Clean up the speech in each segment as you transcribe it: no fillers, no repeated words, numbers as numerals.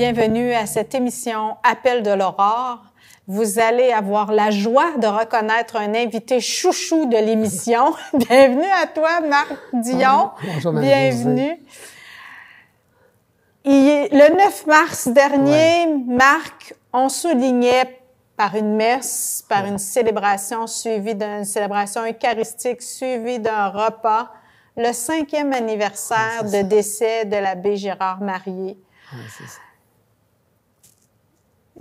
Bienvenue à cette émission Appel de l'Aurore. Vous allez avoir la joie de reconnaître un invité chouchou de l'émission. Bienvenue à toi, Marc Dion. Bonjour, bienvenue. Le 9 mars dernier, Marc, on soulignait par une messe, par une célébration suivie d'une célébration eucharistique, suivie d'un repas, le 5e anniversaire de décès de l'abbé Gérard Marier. C'est ça.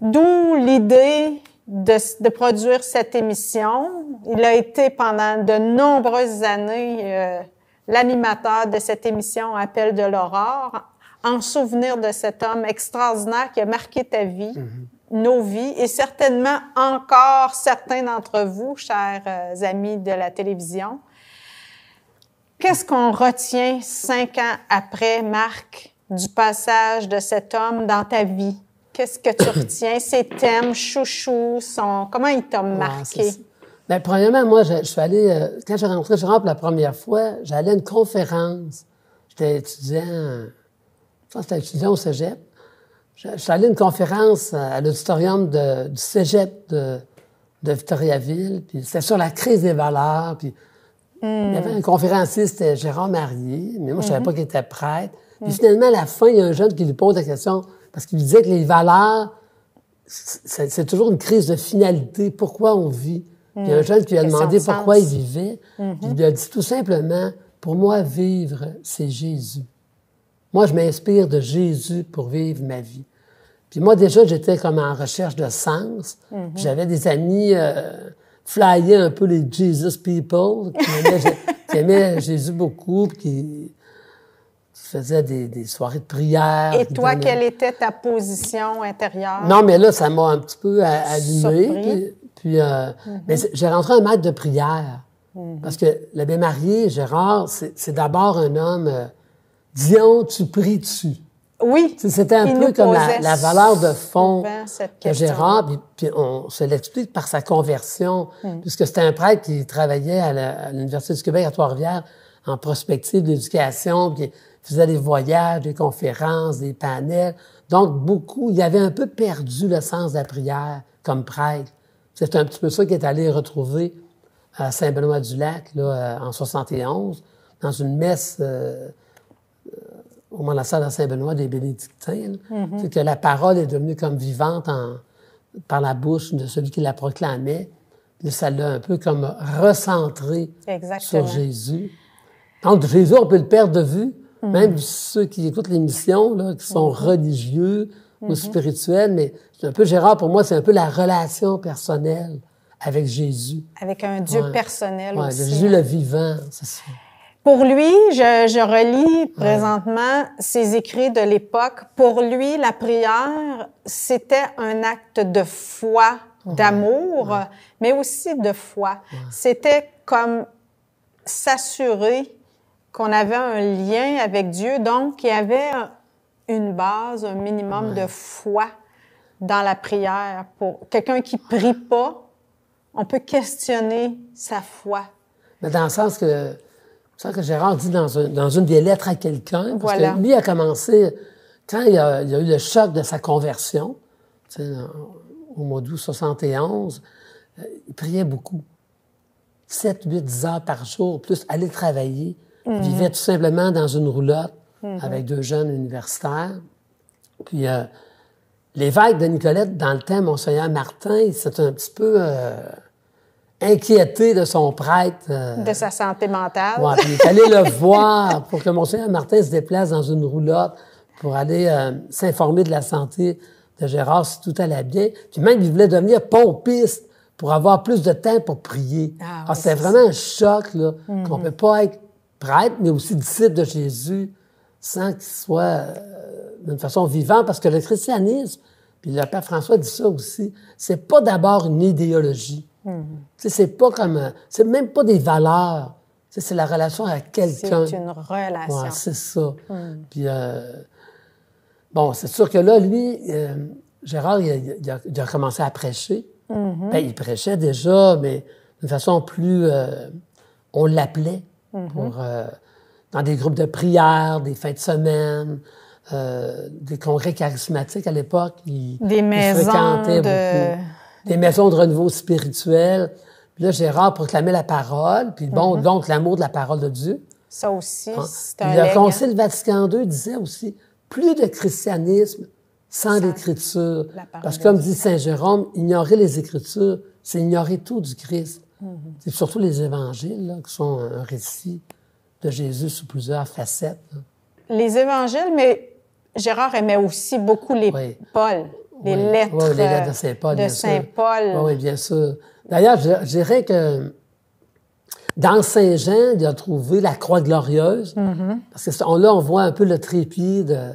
D'où l'idée de produire cette émission. Il a été pendant de nombreuses années l'animateur de cette émission Appel de l'Aurore, en souvenir de cet homme extraordinaire qui a marqué ta vie, nos vies, et certainement encore certains d'entre vous, chers amis de la télévision. Qu'est-ce qu'on retient 5 ans après, Marc, du passage de cet homme dans ta vie? Qu'est-ce que tu retiens? Ses thèmes, chouchous, comment il t'a marqué? Bien, premièrement, moi, je suis allé, quand je rentre pour la première fois, j'allais à une conférence. J'étais étudiant au cégep. Je suis allé à une conférence à l'auditorium du cégep de Victoriaville, puis c'était sur la crise des valeurs, puis il y avait un conférencier, c'était Gérard Marier, mais moi, je savais pas qu'il était prêtre. Puis finalement, à la fin, il y a un jeune qui lui pose la question, parce qu'il disait que les valeurs, c'est toujours une crise de finalité. Pourquoi on vit? Puis il y a un jeune qui lui a demandé pourquoi il vivait. Puis il lui a dit tout simplement, pour moi, vivre, c'est Jésus. Moi, je m'inspire de Jésus pour vivre ma vie. Puis moi, déjà, j'étais comme en recherche de sens. J'avais des amis flyer un peu les Jesus people, qui aimaient Jésus beaucoup, puis qui faisait des soirées de prière. Et toi, quelle était ta position intérieure? Non, mais là, ça m'a un petit peu allumé. Puis mais j'ai rentré un maître de prière. Parce que l'abbé Marier, Gérard, c'est d'abord un homme... Dion, tu pries-tu? Oui. C'était un peu comme la valeur de fond de Gérard. Puis on se l'explique par sa conversion, puisque c'était un prêtre qui travaillait à l'Université du Québec à Trois-Rivières en prospective d'éducation, puis faisait des voyages, des conférences, des panels. Donc, il avait un peu perdu le sens de la prière comme prêtre. C'est un petit peu ça qu'il est allé retrouver à Saint-Benoît-du-Lac, là, en 71, dans une messe au moment de la salle à Saint-Benoît des Bénédictins. C'est que la parole est devenue comme vivante par la bouche de celui qui la proclamait. Puis ça l'a un peu comme recentré sur Jésus. Donc, Jésus, on peut le perdre de vue. Même ceux qui écoutent l'émission, là, qui sont religieux ou spirituels, mais c'est un peu, Gérard, pour moi, c'est un peu la relation personnelle avec Jésus. Avec un Dieu personnel aussi. Jésus le vivant, c'est ça. Pour lui, je relis présentement ses écrits de l'époque. Pour lui, la prière, c'était un acte de foi, d'amour, mais aussi de foi. C'était comme s'assurer qu'on avait un lien avec Dieu, donc il y avait une base, un minimum de foi dans la prière. Pour quelqu'un qui prie pas, on peut questionner sa foi. Mais dans le sens que Gérard dit dans une des lettres à quelqu'un, parce que lui a commencé, quand il y a eu le choc de sa conversion, au mois d'août 71, il priait beaucoup. 7, 8, 10 heures par jour, plus aller travailler. Il vivait tout simplement dans une roulotte avec 2 jeunes universitaires. Puis l'évêque de Nicolette, dans le temps, Monseigneur Martin, il s'est un petit peu inquiété de son prêtre. De sa santé mentale. Ouais, puis il est allé le voir pour que Monseigneur Martin se déplace dans une roulotte pour aller s'informer de la santé de Gérard, si tout allait bien. Puis même, il voulait devenir pompiste pour avoir plus de temps pour prier. Alors, c'était vraiment un choc, là, qu'on peut pas être prêtre, mais aussi disciple de Jésus, sans qu'il soit d'une façon vivante, parce que le christianisme, puis le Père François dit ça aussi, c'est pas d'abord une idéologie. C'est pas comme... c'est même pas des valeurs. C'est la relation avec quelqu'un. C'est une relation. Ouais, c'est ça. Puis, bon, c'est sûr que là, lui, Gérard, il a commencé à prêcher. Ben, il prêchait déjà, mais d'une façon plus... on l'appelait pour, dans des groupes de prière, des fins de semaine. des congrès charismatiques à l'époque. Des maisons fréquentaient beaucoup. Des maisons de renouveau spirituel. Puis là, Gérard proclamait la parole, puis bon, donc l'amour de la parole de Dieu. Ça aussi, c'est un Le Concile Vatican II disait aussi, plus de christianisme sans l'Écriture. Parce que comme dit Saint Jérôme, ignorer les Écritures, c'est ignorer tout du Christ. C'est surtout les évangiles, là, qui sont un récit de Jésus sous plusieurs facettes. Là. Les évangiles, mais Gérard aimait aussi beaucoup les Paul, les lettres. Oui, les lettres de Saint Paul, bien sûr. Paul. Oui, bien sûr. D'ailleurs, je dirais que dans Saint Jean, il a trouvé la croix glorieuse. Parce que là, on voit un peu le trépied de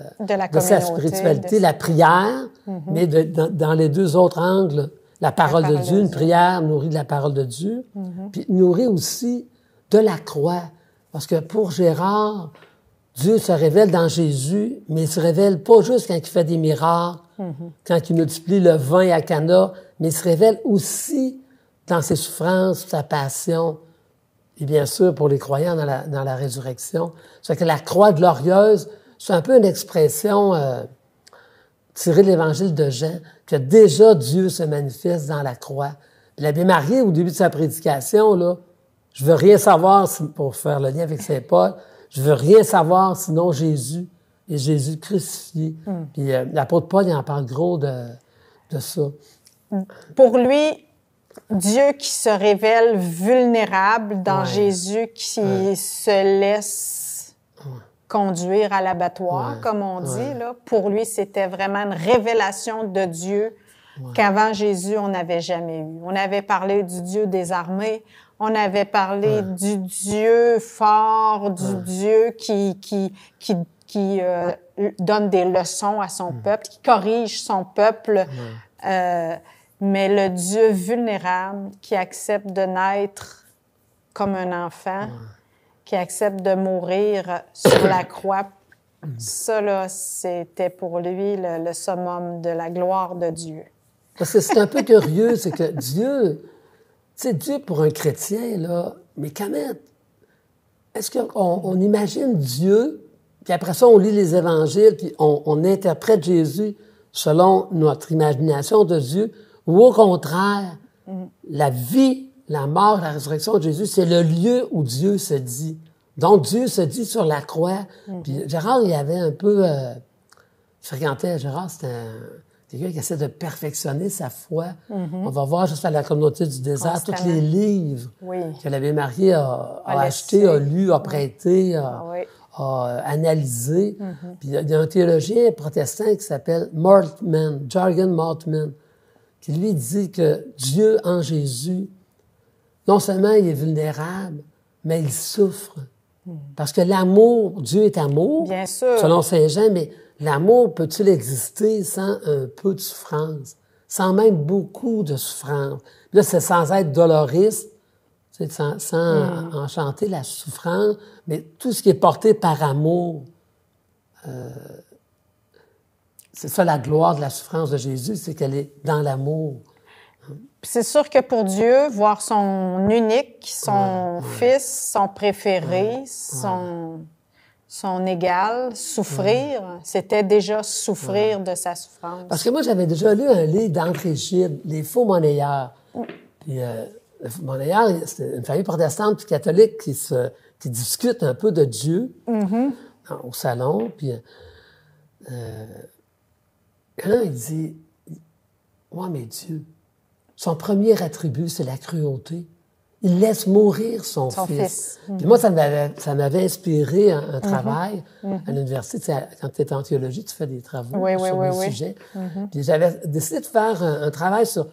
sa spiritualité, la prière, mais dans les deux autres angles, la parole de Dieu, une prière nourrie de la parole de Dieu, puis nourrie aussi de la croix. Parce que pour Gérard, Dieu se révèle dans Jésus, mais il se révèle pas juste quand il fait des miracles, quand il multiplie le vin à Cana, mais il se révèle aussi dans ses souffrances, sa passion, et bien sûr pour les croyants dans la résurrection. C'est que la croix glorieuse, c'est un peu une expression tirée de l'Évangile de Jean, que déjà Dieu se manifeste dans la croix. Puis l'abbé Marié, au début de sa prédication, là, je veux rien savoir, pour faire le lien avec Saint Paul, je veux rien savoir sinon Jésus et Jésus crucifié. Puis l'apôtre Paul, il en parle gros de ça. Pour lui, Dieu qui se révèle vulnérable dans Jésus, qui se laisse conduire à l'abattoir, comme on dit, là. Pour lui, c'était vraiment une révélation de Dieu qu'avant Jésus, on n'avait jamais eu. On avait parlé du Dieu des armées, on avait parlé du Dieu fort, du Dieu qui donne des leçons à son peuple, qui corrige son peuple, mais le Dieu vulnérable qui accepte de naître comme un enfant, qui accepte de mourir sur la croix, ça, là, c'était pour lui le summum de la gloire de Dieu. Parce que c'est un peu curieux, c'est que Dieu, tu sais, Dieu pour un chrétien, là, mais quand même, est-ce qu'on imagine Dieu, puis après ça, on lit les évangiles, puis on interprète Jésus selon notre imagination de Dieu, ou au contraire, la vie, la mort, la résurrection de Jésus, c'est le lieu où Dieu se dit. Donc, Dieu se dit sur la croix. Puis Gérard, il avait un peu... fréquentait, Gérard, c'était quelqu'un qui essaie de perfectionner sa foi. On va voir juste à la communauté du désert, tous les livres que l'abbé Marié a achetés, a lus, a prêtés, a analysé. Puis il y a un théologien protestant qui s'appelle Moltmann, Jürgen Moltmann, qui lui dit que Dieu en Jésus, non seulement il est vulnérable, mais il souffre. Parce que l'amour, Dieu est amour, bien sûr, selon Saint Jean, mais l'amour peut-il exister sans un peu de souffrance, sans même beaucoup de souffrance? Là, c'est sans être doloriste, sans enchanter la souffrance, mais tout ce qui est porté par amour. C'est ça la gloire de la souffrance de Jésus, c'est qu'elle est dans l'amour. C'est sûr que pour Dieu, voir son unique, son fils, son préféré, son égal, souffrir, c'était déjà souffrir de sa souffrance. Parce que moi, j'avais déjà lu un livre d'André Gide, Les faux monnayeurs. Puis, les faux monnayeurs, c'est une famille protestante puis catholique qui discute un peu de Dieu au salon. Puis, là, il dit, ouais, mais Dieu, son premier attribut, c'est la cruauté. Il laisse mourir son fils. Puis moi, ça m'avait inspiré un travail à l'université. Quand tu es en théologie, tu fais des travaux sur le sujet. Puis j'avais décidé de faire un travail sur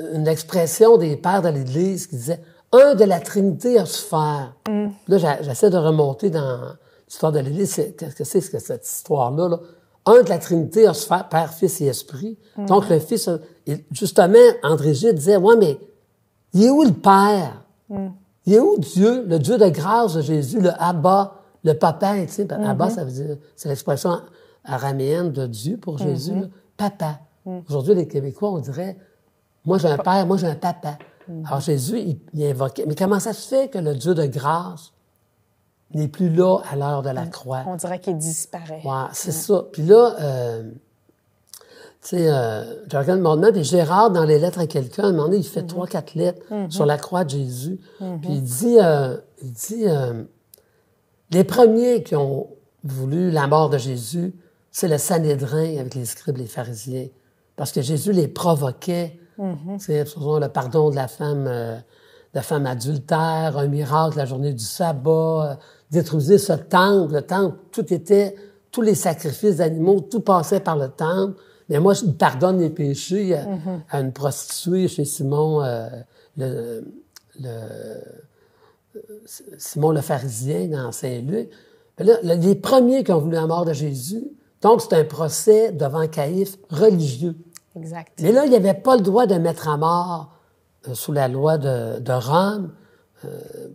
une expression des pères de l'Église qui disait « un de la Trinité a souffert ». Là, j'essaie de remonter dans l'histoire de l'Église. Qu'est-ce que c'est que cette histoire-là, là? Un de la Trinité a souffert, Père, Fils et Esprit. Donc, le Fils... Et justement, André Gide disait, ouais, mais il est où le Père? Il est où Dieu, le Dieu de grâce de Jésus, le Abba, le Papa, tu sais, Abba, ça veut dire, c'est l'expression araméenne de Dieu pour Jésus, là, Papa. Aujourd'hui, les Québécois, on dirait, moi j'ai un Père, moi j'ai un Papa. Alors Jésus, il invoquait, mais comment ça se fait que le Dieu de grâce n'est plus là à l'heure de la croix. On dirait qu'il disparaît. Ouais, c'est ça. Puis là, tu sais, je regarde mon nom, puis Gérard, dans les lettres à quelqu'un, à un moment donné, il fait 3-4 lettres sur la croix de Jésus. Puis il dit, les premiers qui ont voulu la mort de Jésus, c'est le Sanhédrin avec les scribes, les pharisiens. Parce que Jésus les provoquait. C'est le pardon de la femme adultère, un miracle la journée du sabbat, détruisez ce temple. Le temple, tous les sacrifices d'animaux, tout passait par le temple. Mais moi, je pardonne les péchés à une prostituée chez Simon, Simon le pharisien dans Saint-Luc. Là, les premiers qui ont voulu la mort de Jésus, donc c'est un procès devant Caïphe religieux. Exact. Mais là, il n'y avait pas le droit de mettre à mort sous la loi de Rome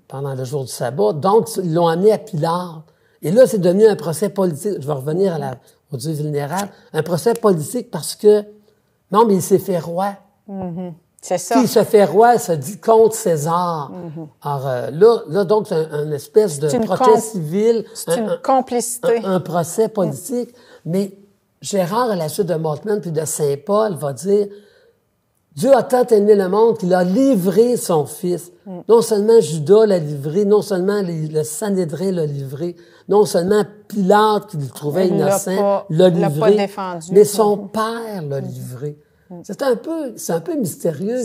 pendant le jour du sabbat. Donc, ils l'ont amené à Pilate. Et là, c'est devenu un procès politique. Je vais revenir au Dieu vulnérable. Un procès politique parce que, non, mais il s'est fait roi. C'est ça. S'il se fait roi, ça dit contre César. Alors là, donc, c'est une espèce de procès civil. C'est une complicité. Un procès politique. Mais Gérard, à la suite de Moltmann puis de Saint-Paul, va dire Dieu a tant aimé le monde qu'il a livré son Fils. Non seulement Judas l'a livré, non seulement le Sanhédrin l'a livré, non seulement Pilate, qui le trouvait innocent, l'a livré, pas défendu. Mais son Père l'a livré. C'est un peu mystérieux.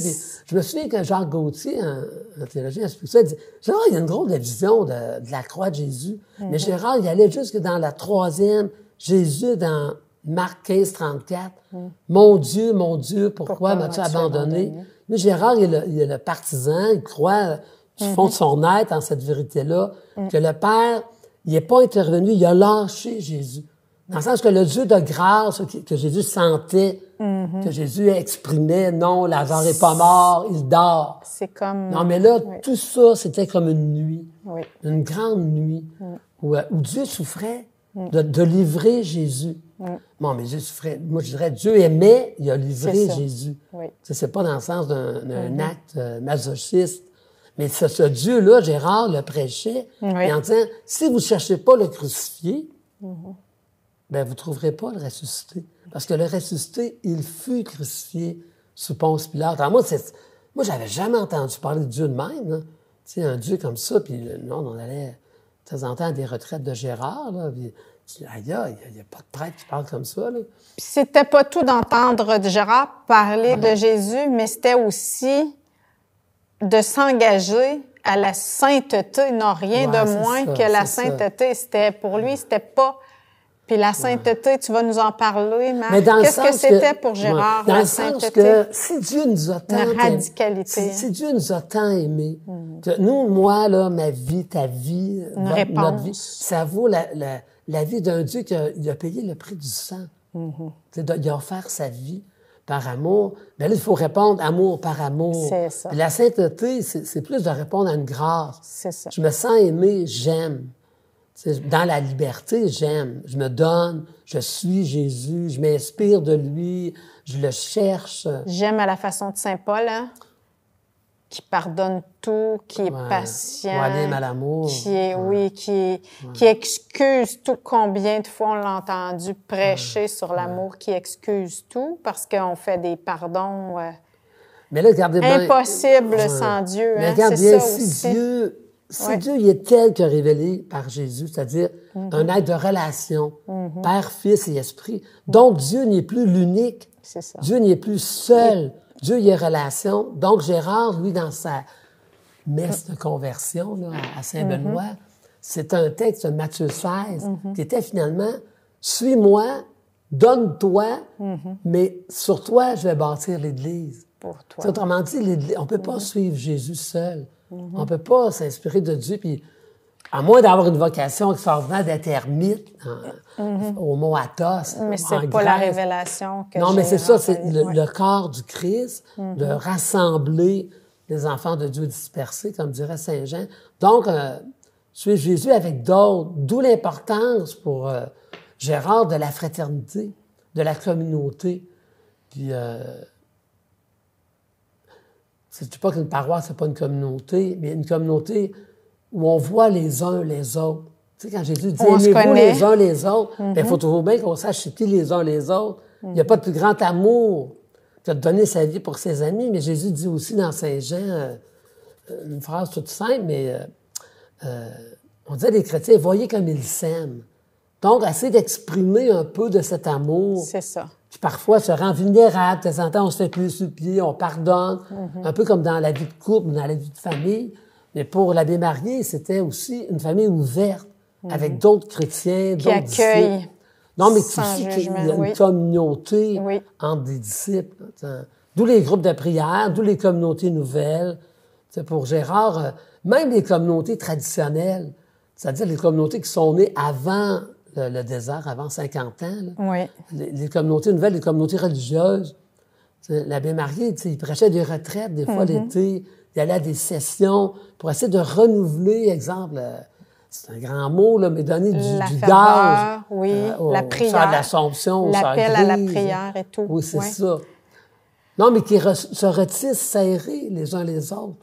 Je me souviens que Jacques Gauthier, un théologien, explique ça, il dit Gérard, il y a une drôle de vision de la croix de Jésus. Mais Gérard, il allait jusque dans la 3e, Jésus dans Marc 15, 34. Mon Dieu, pourquoi m'as-tu abandonné? Mais Gérard, il est le partisan, il croit du fond de son être en cette vérité-là, que le Père, il n'est pas intervenu, il a lâché Jésus. Dans le sens que le Dieu de grâce que Jésus sentait, que Jésus exprimait, non, Lazare n'est pas mort, il dort. C'est comme... Non, mais là, tout ça, c'était comme une nuit, une grande nuit, où Dieu souffrait de livrer Jésus. Bon, mais Dieu souffrait. Moi, je dirais, Dieu aimait, il a livré Jésus. C'est pas dans le sens d'un acte masochiste. Mais ce Dieu-là, Gérard le prêchait, en disant, si vous ne cherchez pas le crucifié, ben vous ne trouverez pas le ressuscité. Parce que le ressuscité, il fut crucifié sous Ponce Pilate. Alors moi, j'avais jamais entendu parler de Dieu de même, là. Tu sais, un Dieu comme ça, puis non, on allait de temps en temps à des retraites de Gérard, là, puis il n'y a pas de prêtre qui parle comme ça, là. Puis c'était pas tout d'entendre Gérard parler de Jésus, mais c'était aussi de s'engager à la sainteté, non rien de moins que la sainteté. C'était, pour lui, c'était pas... Puis la sainteté, tu vas nous en parler, Marc. Qu'est-ce que c'était pour Gérard, dans la le sens sainteté? Que si Dieu nous a tant une radicalité. Si Dieu nous a tant aimés, nous, moi, là, ma vie, ta vie, notre vie, ça vaut la vie d'un Dieu qui a payé le prix du sang. Il a offert sa vie par amour. Bien là, il faut répondre amour par amour. C'est ça. Puis la sainteté, c'est plus de répondre à une grâce. C'est ça. Je me sens aimé, j'aime. Dans la liberté, j'aime. Je me donne, je suis Jésus, je m'inspire de lui, je le cherche. J'aime à la façon de Saint Paul, hein? Qui pardonne tout, qui est patient. Moalim à l'amour. Qui excuse tout. Combien de fois on l'a entendu prêcher sur l'amour, qui excuse tout, parce qu'on fait des pardons mais là, regardez bien, impossibles sans Dieu. Mais hein? regarde c'est bien, ça si aussi. Dieu il est tel que révélé par Jésus, c'est-à-dire un être de relation, Père, Fils et Esprit. Donc, Dieu n'est plus l'unique. C'est ça. Dieu n'est plus seul. Dieu, il est relation. Donc, Gérard, lui, dans sa messe de conversion là, à Saint-Benoît, c'est un texte de Matthieu 16 qui était finalement « Suis-moi, donne-toi, mais sur toi, je vais bâtir l'Église. » Pour toi. Autrement dit, on ne peut pas suivre Jésus seul. On ne peut pas s'inspirer de Dieu, puis à moins d'avoir une vocation extraordinaire d'être ermite au mont Athos. Mais c'est pas la révélation que non, mais c'est ça, c'est ouais. le corps du Christ, de rassembler les enfants de Dieu dispersés, comme dirait Saint Jean. Donc, suivre Jésus avec d'autres, d'où l'importance pour Gérard de la fraternité, de la communauté. Puis, je ne dis pas qu'une paroisse, c'est pas une communauté, mais une communauté, où on voit les uns les autres. Tu sais, quand Jésus dit « aimez-vous les uns les autres il faut toujours bien qu'on sache c'est qui les uns les autres. Il n'y a pas de plus grand amour que de donner sa vie pour ses amis. Mais Jésus dit aussi dans Saint Jean, une phrase toute simple, mais on dit à des chrétiens, voyez comme ils s'aiment. Donc, essayer d'exprimer un peu de cet amour. C'est ça. Qui parfois se rend vulnérable. De temps en temps, on se fait plus sur pied, on pardonne. Un peu comme dans la vie de couple, dans la vie de famille. Mais pour l'abbé Marié, c'était aussi une famille ouverte, avec d'autres chrétiens, d'autres disciples. Non, mais aussi qu'il y a une communauté entre des disciples. D'où les groupes de prière, d'où les communautés nouvelles. T'sais, pour Gérard, même les communautés traditionnelles, c'est-à-dire les communautés qui sont nées avant le désert, avant 50 ans, là, les communautés nouvelles, les communautés religieuses. L'abbé Marié, il prêchait des retraites, des fois l'été, il allait à des sessions pour essayer de renouveler, exemple... c'est un grand mot, là, mais donner du gaz. La prière. De l'Assomption, l'appel à la prière et tout. Oui, c'est ça. Non, mais qui se retissent serrés les uns les autres.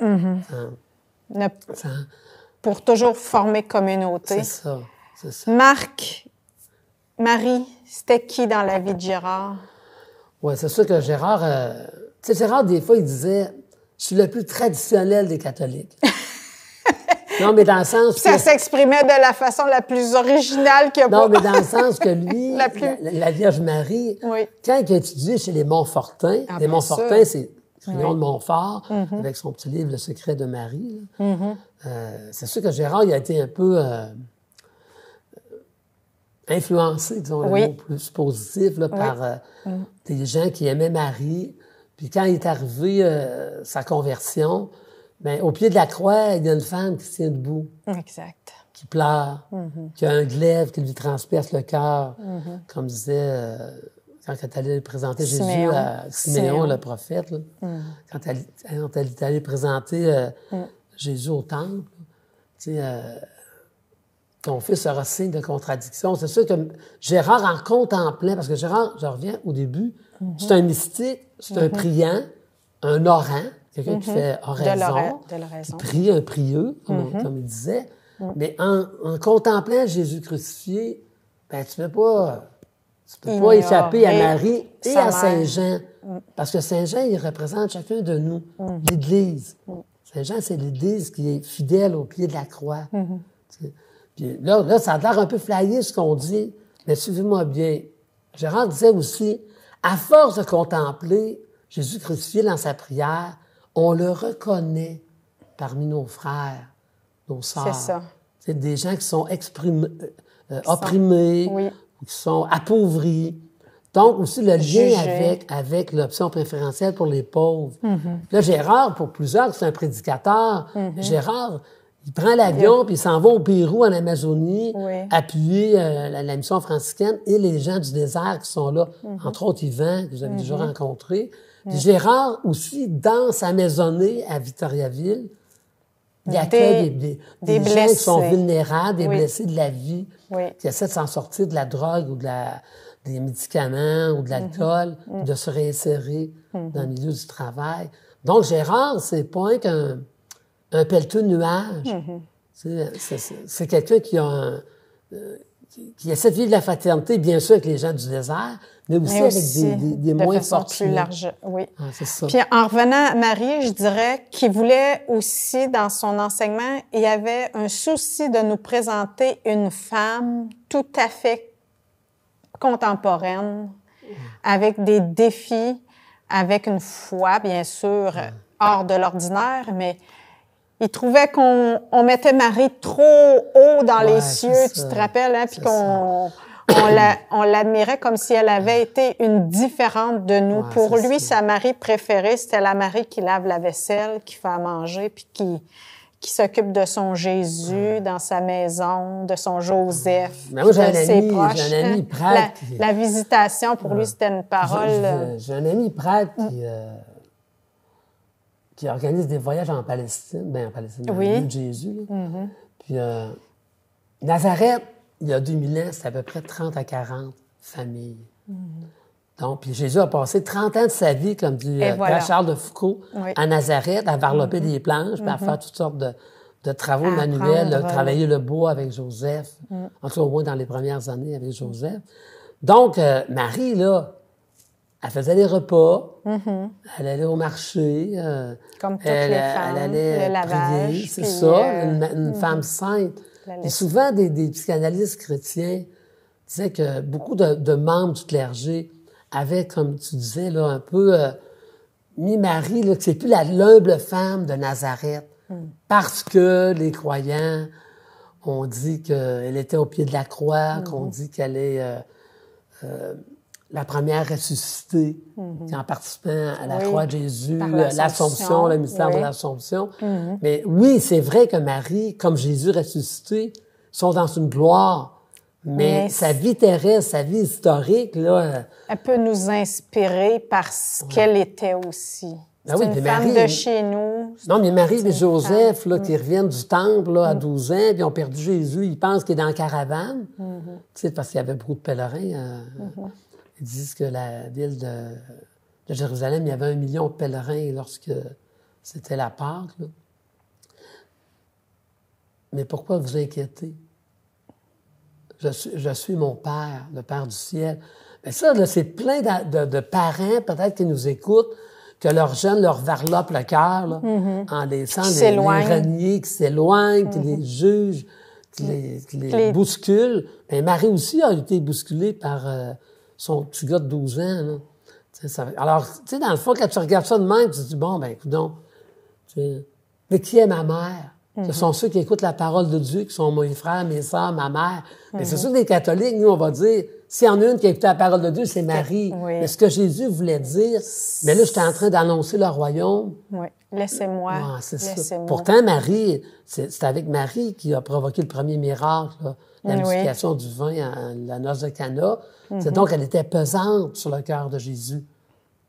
Pour toujours former communauté. C'est ça. Marc, Marie, c'était qui dans la vie de Gérard? Oui, c'est sûr que Gérard... tu sais, Gérard, des fois, il disait « Je suis le plus traditionnel des catholiques. » Non, mais dans le sens que... Ça s'exprimait de la façon la plus originale qu'il y a pas. Non, mais dans le sens que lui, la Vierge Marie, quand il a étudié chez les Montfortins, les Montfortins, c'est Crillon de Montfort, avec son petit livre « Le secret de Marie », c'est sûr que Gérard, il a été un peu influencé, disons, le mot plus positif, là, par des gens qui aimaient Marie. Puis quand il est arrivé sa conversion... Bien, au pied de la croix, il y a une femme qui tient debout. Exact. Qui pleure, qui a un glaive qui lui transperce le cœur, comme disait quand elle allait présenter Jésus à Siméon, le prophète. Là, quand elle est allée présenter Jésus au temple, tu sais, ton fils sera signe de contradiction. C'est sûr que Gérard, en contemplant, parce que Gérard, je reviens au début, c'est un mystique, c'est un priant, un orant, quelqu'un qui fait oraison, qui prie, un prieux, comme il disait. Mais en contemplant Jésus crucifié, ben tu peux pas échapper à Marie et à Saint-Jean. Parce que Saint-Jean, il représente chacun de nous, l'Église. Saint-Jean, c'est l'Église qui est fidèle au pied de la croix. Puis là, ça a l'air un peu flyé ce qu'on dit, mais suivez-moi bien. Gérard disait aussi, à force de contempler Jésus crucifié dans sa prière, on le reconnaît parmi nos frères, nos sœurs. C'est ça. C'est des gens qui sont opprimés, qui sont appauvris. Donc, aussi, le lien avec l'option préférentielle pour les pauvres. Là, Gérard, pour plusieurs, c'est un prédicateur. Gérard, il prend l'avion, puis il s'en va au Pérou, en Amazonie, appuyer la mission franciscaine et les gens du désert qui sont là, entre autres Yvan, que vous avez déjà rencontré. Puis Gérard, aussi, dans sa maisonnée à Victoriaville, il accueille des gens qui sont vulnérables, des blessés de la vie, qui essaient de s'en sortir de la drogue ou des médicaments ou de l'alcool, de se réinsérer dans le milieu du travail. Donc, Gérard, c'est pas qu'un pelleteux de nuages. C'est quelqu'un qui essaie de vivre la fraternité, bien sûr, avec les gens du désert, mais aussi avec des moins fortunés. Plus large, c'est ça. Puis en revenant à Marie, je dirais qu'il voulait aussi, dans son enseignement, il y avait un souci de nous présenter une femme tout à fait contemporaine, avec des défis, avec une foi, bien sûr, hors de l'ordinaire, mais il trouvait qu'on mettait Marie trop haut dans les cieux, tu te rappelles, hein, puis on l'admirait comme si elle avait été une différente de nous. Pour lui, sa Marie préférée, c'était la Marie qui lave la vaisselle, qui fait à manger, puis qui s'occupe de son Jésus dans sa maison, de son Joseph, mais moi, de ses proches. J'ai un ami prêtre. La visitation, pour lui, c'était une parole... J'ai un ami prêtre qui organise des voyages en Palestine, dans le lieu de Jésus. Puis Nazareth, il y a 2000 ans, c'était à peu près 30 à 40 familles. Donc, puis Jésus a passé 30 ans de sa vie, comme dit Charles de Foucault, à Nazareth, à varloper des planches, puis à faire toutes sortes de de travaux manuels, de travailler le bois avec Joseph, en tout cas au moins dans les premières années avec Joseph. Donc, Marie, là, elle faisait les repas, elle allait au marché, comme toutes les femmes, elle allait le lavage, prier, c'est ça, une femme sainte. Et souvent, des psychanalystes chrétiens disaient que beaucoup de membres du clergé avaient, comme tu disais, là, un peu mis Marie, là, que c'est plus l'humble femme de Nazareth, parce que les croyants ont dit qu'elle était au pied de la croix, qu'on dit qu'elle est la première ressuscitée, en participant à la croix de Jésus, l'Assomption, le mystère de l'Assomption. Mais oui, c'est vrai que Marie, comme Jésus ressuscité, sont dans une gloire. Mais sa vie terrestre, sa vie historique, là... Elle peut nous inspirer par ce qu'elle était aussi. C'est une femme de chez nous. Non, mais Marie et Joseph, là, qui reviennent du temple là, à 12 ans, puis ont perdu Jésus, ils pensent qu'il est dans la caravane. Tu sais, parce qu'il y avait beaucoup de pèlerins. Ils disent que la ville de Jérusalem, il y avait 1 million de pèlerins lorsque c'était la Pâque. Là. Mais pourquoi vous inquiétez? Je suis mon Père, le Père du ciel. Mais ça, là, c'est plein de parents, peut-être, qui nous écoutent, que leurs jeunes leur varlopent le cœur, là, en laissant les renier, qui s'éloignent, qui les jugent, qui les bousculent. Mais Marie aussi a été bousculée par son petit gars de 12 ans. Là. Alors, tu sais, dans le fond, quand tu regardes ça de même, tu te dis, bon, ben, écoute donc, mais qui est ma mère? Ce sont ceux qui écoutent la parole de Dieu, qui sont mes frères, mes sœurs, ma mère. Mais c'est sûr que les catholiques, nous, on va dire, s'il y en a une qui a écouté la parole de Dieu, c'est Marie. Oui. Mais ce que Jésus voulait dire, mais là, j'étais en train d'annoncer le royaume. Oui, laissez-moi. Ah, c'est ça. Pourtant, Marie, c'est avec Marie qui a provoqué le premier miracle, là, la multiplication du vin à la noce de Cana. C'est donc, elle était pesante sur le cœur de Jésus.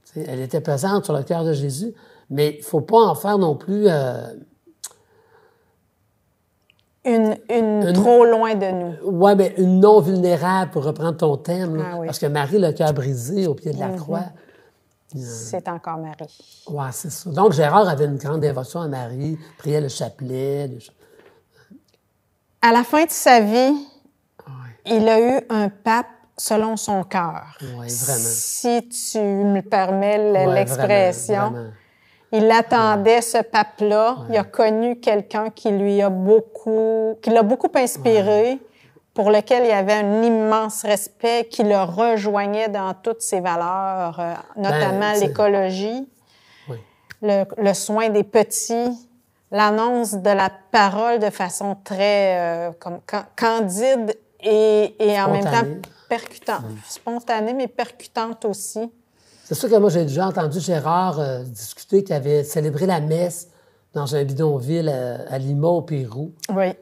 T'sais, elle était pesante sur le cœur de Jésus, mais il faut pas en faire non plus... Une trop loin de nous. Oui, mais une non vulnérable, pour reprendre ton thème. Là, parce que Marie, le cœur brisé au pied de la croix. C'est encore Marie. Oui, c'est ça. Donc, Gérard avait une grande dévotion à Marie, priait le chapelet. À la fin de sa vie, il a eu un pape selon son cœur. Oui, vraiment. Si tu me permets l'expression. Vraiment. Il attendait ce pape-là. Il a connu quelqu'un qui l'a beaucoup inspiré, pour lequel il avait un immense respect, qui le rejoignait dans toutes ses valeurs, notamment l'écologie, le soin des petits, l'annonce de la parole de façon très candide et en même temps percutante. Spontanée, mais percutante aussi. C'est sûr que moi, j'ai déjà entendu Gérard discuter qu'il avait célébré la messe dans un bidonville à Lima, au Pérou,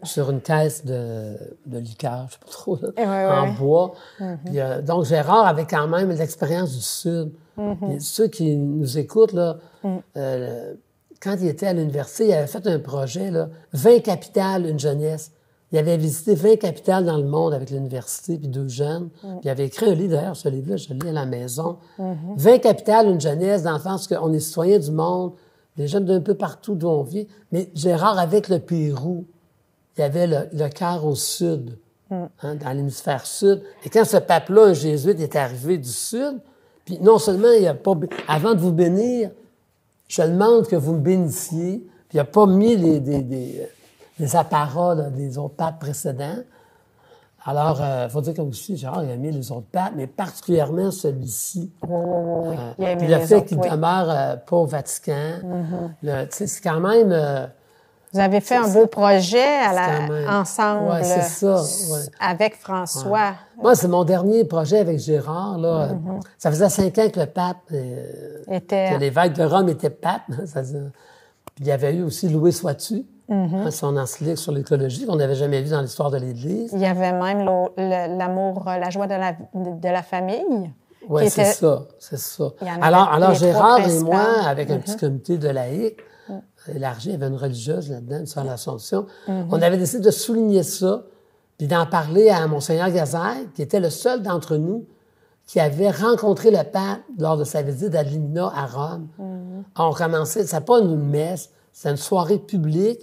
sur une caisse de liqueur, je sais pas trop, là, en bois. Puis, donc, Gérard avait quand même l'expérience du Sud. Puis, ceux qui nous écoutent, là, quand il était à l'université, il avait fait un projet, là, 20 capitales, une jeunesse. Il avait visité 20 capitales dans le monde avec l'université, puis 2 jeunes. Puis il avait écrit un livre, d'ailleurs, ce livre-là, je le lis à la maison. 20 capitales, une jeunesse, dans le sens qu'on est citoyen du monde, des jeunes d'un peu partout d'où on vit. Mais Gérard, avec le Pérou, il y avait le cœur au sud, dans l'hémisphère sud. Et quand ce pape-là, un jésuite, est arrivé du sud, puis non seulement il n'a pas... Avant de vous bénir, je demande que vous me bénissiez, puis il n'a pas mis des apparats là, des autres papes précédents. Alors, il faut dire que aussi, Gérard, il a mis les autres papes, mais particulièrement celui-ci. Puis le fait qu'il demeure pas au Vatican. C'est quand même... Vous avez fait un beau projet ensemble, c'est ça, avec François. Moi, c'est mon dernier projet avec Gérard. Là. Ça faisait 5 ans que le pape... que l'évêque de Rome était pape. Puis il y avait eu aussi Louis Soitu. Son encyclique sur l'écologie qu'on n'avait jamais vu dans l'histoire de l'Église. Il y avait même l'amour, la joie de la famille. Oui, c'est ça. Alors Gérard et moi, avec un petit comité de laïcs, élargi, il y avait une religieuse là-dedans, une sœur l'Assomption, on avait décidé de souligner ça, puis d'en parler à Monseigneur Gazer, qui était le seul d'entre nous qui avait rencontré le pape lors de sa visite à Limina, à Rome. On commençait, c'était pas une messe, c'était une soirée publique.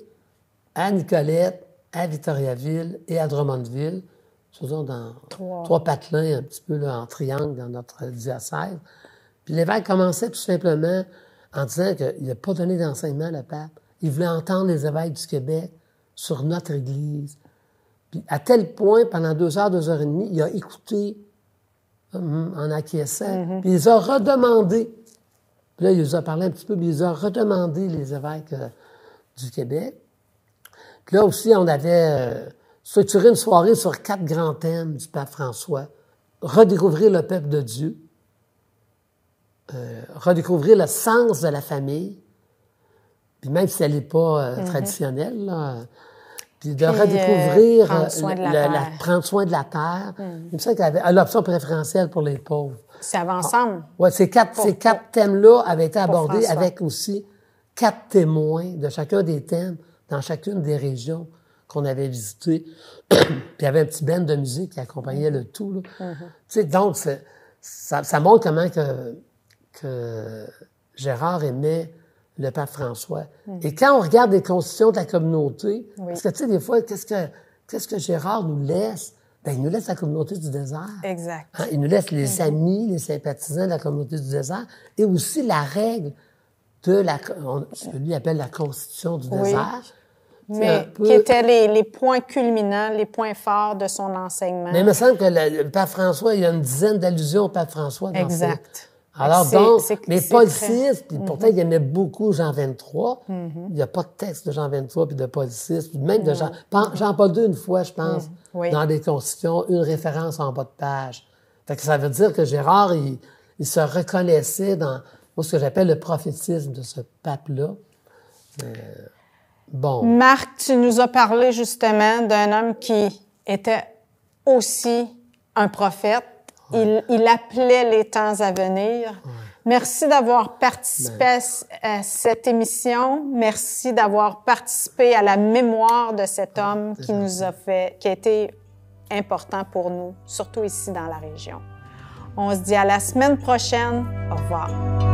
à Nicolette, à Victoriaville et à Drummondville, faisons dans trois patelins un petit peu là, en triangle dans notre diocèse. Puis l'évêque commençait tout simplement en disant qu'il n'a pas donné d'enseignement, le pape. Il voulait entendre les évêques du Québec sur notre Église. Puis à tel point, pendant 2 heures, 2 heures et demie, il a écouté en acquiesçant. Puis il les a redemandé. Puis là, il nous a parlé un petit peu, puis il les a redemandé, les évêques du Québec. Puis là aussi, on avait structuré une soirée sur 4 grands thèmes du pape François. Redécouvrir le peuple de Dieu, redécouvrir le sens de la famille, puis même si elle n'est pas traditionnelle, là, puis de redécouvrir prendre soin de la terre. Il me semble qu'il y avait l'option préférentielle pour les pauvres. Ça va ensemble. Oui, ces quatre thèmes-là avaient été abordés avec aussi 4 témoins de chacun des thèmes dans chacune des régions qu'on avait visitées. Puis il y avait un petit band de musique qui accompagnait le tout. Tu sais, donc, ça montre comment que Gérard aimait le pape François. Et quand on regarde les constitutions de la communauté, parce que, tu sais, des fois, qu'est-ce que Gérard nous laisse? Ben, il nous laisse la communauté du désert. Exact. Hein? Il nous laisse les amis, les sympathisants de la communauté du désert, et aussi la règle de ce que lui appelle la constitution du désert. Mais qui étaient les points culminants, les points forts de son enseignement. Mais il me semble que le pape François, il y a une dizaine d'allusions au pape François dans Alors mais Paul VI, puis pourtant il aimait beaucoup Jean 23. Il n'y a pas de texte de Jean 23 puis de Paul VI, puis même de Jean-Paul II une fois, je pense, dans des constitutions, une référence en bas de page. Fait que ça veut dire que Gérard, il se reconnaissait dans ce que j'appelle le prophétisme de ce pape-là. Bon. Marc, tu nous as parlé justement d'un homme qui était aussi un prophète. Il appelait les temps à venir. Merci d'avoir participé à cette émission. Merci d'avoir participé à la mémoire de cet homme qui a été important pour nous, surtout ici dans la région. On se dit à la semaine prochaine. Au revoir.